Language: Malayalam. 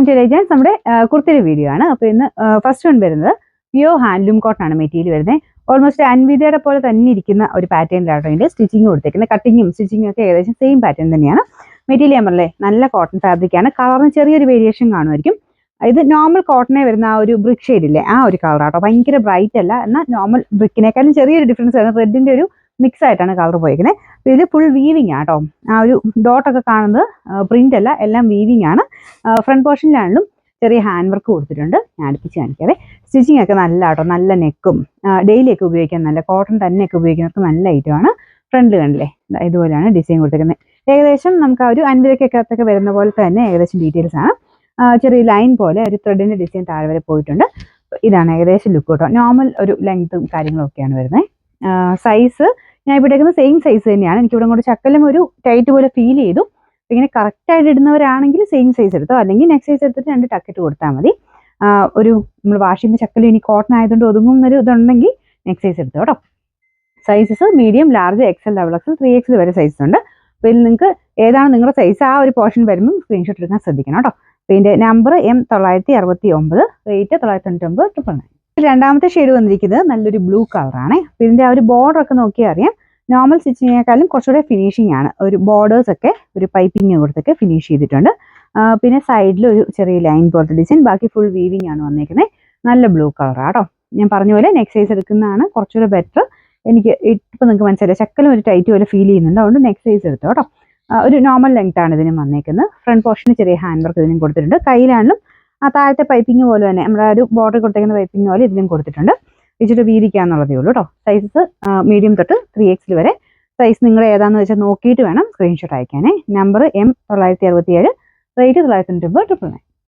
Welcome to ലൈജൻസ്. നമ്മുടെ കുർത്തിയുടെ വീഡിയോ ആണ്. അപ്പോൾ ഇന്ന് ഫസ്റ്റ് വൺ വരുന്നത് പ്യൂർ ഹാൻഡ്ലൂം കോട്ടൺ ആണ് മെറ്റീരിയൽ വരുന്നത്. ഓൾമോസ്റ്റ് അൻവിതയുടെ പോലെ തന്നെ ഇരിക്കുന്ന ഒരു പാറ്റേണിലാണ് ഇതിൻ്റെ സ്റ്റിച്ചിങ് കൊടുത്തേക്കുന്നത്. കട്ടിങ്ങും സ്റ്റിച്ചിങ്ങും ഒക്കെ ഏകദേശം സെയിം പാറ്റേൺ തന്നെയാണ്. മെറ്റീരിയൽ ഞാൻ പറഞ്ഞേ നല്ല കോട്ടൺ ഫാബ്രിക് ആണ്. കളറിന് ചെറിയൊരു വേരിയേഷൻ കാണുമായിരിക്കും. ഇത് നോർമൽ കോട്ടനെ വരുന്ന ആ ഒരു ബ്രിക്ക് ഷെയ്ഡ് ഇല്ലേ, ആ ഒരു കളറാട്ടോ. ഭയങ്കര ബ്രൈറ്റ് അല്ല, എന്നാൽ നോർമൽ ബ്രിക്കിനേക്കാളും ചെറിയൊരു ഡിഫറൻസ് ആണ്. റെഡിൻ്റെ ഒരു മിക്സ് ആയിട്ടാണ് കളർ പോയിരിക്കുന്നത്. അപ്പോൾ ഇതിൽ ഫുൾ വീവിങ് ആട്ടോ. ആ ഒരു ഡോട്ടൊക്കെ കാണുന്നത് പ്രിന്റ് അല്ല, എല്ലാം വീവിങ് ആണ്. ഫ്രണ്ട് പോർഷനിലാണെങ്കിലും ചെറിയ ഹാൻഡ് വർക്ക് കൊടുത്തിട്ടുണ്ട്. ഞാൻ അടുപ്പിച്ച് കാണിക്കാവേ. സ്റ്റിച്ചിങ് ഒക്കെ നല്ല ആട്ടോ, നല്ല നെക്കും ഡെയിലി ഒക്കെ ഉപയോഗിക്കാൻ നല്ല കോട്ടൺ തന്നെയൊക്കെ ഉപയോഗിക്കുന്നവർക്ക് നല്ല ഐറ്റമാണ്. ഫ്രണ്ടിൽ കണ്ടില്ലേ, ഇതുപോലെയാണ് ഡിസൈൻ കൊടുത്തിരിക്കുന്നത്. ഏകദേശം നമുക്ക് ആ ഒരു 50 വരുന്ന പോലെ തന്നെ ഏകദേശം ഡീറ്റെയിൽസ് ആണ്. ചെറിയ ലൈൻ പോലെ ഒരു ത്രെഡിന്റെ ഡിസൈൻ താഴെ വരെ പോയിട്ടുണ്ട്. ഇതാണ് ഏകദേശം ലുക്ക് കേട്ടോ. നോർമൽ ഒരു ലെങ്ത്തും കാര്യങ്ങളും ഒക്കെയാണ് വരുന്നത്. സൈസ് ഞാൻ ഇവിടെ എടുക്കുന്ന സെയിം സൈസ് തന്നെയാണ്. എനിക്കിവിടെ കൂടെ ചക്കലും ഒരു ടൈറ്റ് പോലെ ഫീൽ ചെയ്തു. ഇങ്ങനെ കറക്റ്റായിട്ട് ഇടുന്നവരാണെങ്കിൽ സെയിം സൈസ് എടുത്തോ, അല്ലെങ്കിൽ നെക്സ്റ്റ് സൈസ് എടുത്തിട്ട് 2 ടക്കിട്ട് കൊടുത്താൽ മതി. ഒരു നമ്മൾ വാഷ് ചെയ്യുമ്പോൾ ചക്കലും ഇനി കോട്ടൺ ആയതുകൊണ്ട് ഒതുങ്ങുന്നൊരു ഇതുണ്ടെങ്കിൽ നെക്സ്റ്റ് സൈസ് എടുത്തോ കേട്ടോ. Sizes medium, large, XL, XXL, 3XL വരെ സൈസ് ഉണ്ട്. അപ്പോൾ ഇതിൽ നിങ്ങൾക്ക് ഏതാണ് നിങ്ങളുടെ സൈസ് ആ ഒരു പോർഷൻ വരുമ്പോൾ സ്ക്രീൻഷോട്ട് എടുക്കാൻ ശ്രദ്ധിക്കണം കേട്ടോ. അപ്പോൾ ഇതിൻ്റെ നമ്പർ M969, റേറ്റ് 999. രണ്ടാമത്തെ ഷെയ്ഡ് വന്നിരിക്കുന്നത് നല്ലൊരു ബ്ലൂ കളറാണ്. അപ്പോൾ ഇതിൻ്റെ ആ ഒരു ബോർഡർ ഒക്കെ നോക്കിയാൽ അറിയാം, നോർമൽ സ്റ്റിച്ചിങ്ങിനേക്കാളും കുറച്ചുകൂടെ ഫിനിഷിംഗ് ആണ്. ഒരു ബോർഡേഴ്സ് ഒക്കെ ഒരു പൈപ്പിംഗ് കൊടുത്തൊക്കെ ഫിനിഷ് ചെയ്തിട്ടുണ്ട്. പിന്നെ സൈഡിൽ ഒരു ചെറിയ ലൈൻ പോലത്തെ ഡിസൈൻ, ബാക്കി ഫുൾ വീവിംഗ് ആണ് വന്നിരിക്കുന്നത്. നല്ല ബ്ലൂ കളറാട്ടോ. ഞാൻ പറഞ്ഞ പോലെ നെക്സ്റ്റ് സൈസ് എടുക്കുന്നതാണ് കുറച്ചുകൂടെ ബെറ്റർ. എനിക്ക് ഇപ്പം നിങ്ങൾക്ക് മനസ്സിലായി, ചക്കലും ഒരു ടൈറ്റ് പോലെ ഫീൽ ചെയ്യുന്നുണ്ട്. അതുകൊണ്ട് നെക്സ്റ്റ് സൈസ് എടുത്തോ കേട്ടോ. ഒരു നോർമൽ ലെങ്ത് ആണ് ഇതിനും വന്നേക്കുന്നത്. ഫ്രണ്ട് പോർഷന് ചെറിയ ഹാൻഡ് വർക്ക് ഇതിനും കൊടുത്തിട്ടുണ്ട്. കയ്യിലാണെങ്കിലും ആ താഴത്തെ പൈപ്പിംഗ് പോലെ തന്നെ നമ്മുടെ ഒരു ബോർഡർ കൊടുത്തേക്കുന്ന പൈപ്പിംഗ് പോലെ ഇതിലും കൊടുത്തിട്ടുണ്ട്. ഇച്ചിരി വീതിക്കാന്നുള്ളതേ ഉള്ളൂ കേട്ടോ. സൈസസ് മീഡിയം തൊട്ട് 3XL വരെ. സൈസ് നിങ്ങൾ ഏതാണെന്ന് വെച്ചാൽ നോക്കിയിട്ട് വേണം സ്ക്രീൻഷോട്ട് അയക്കാനേ. Number M967, rate 999.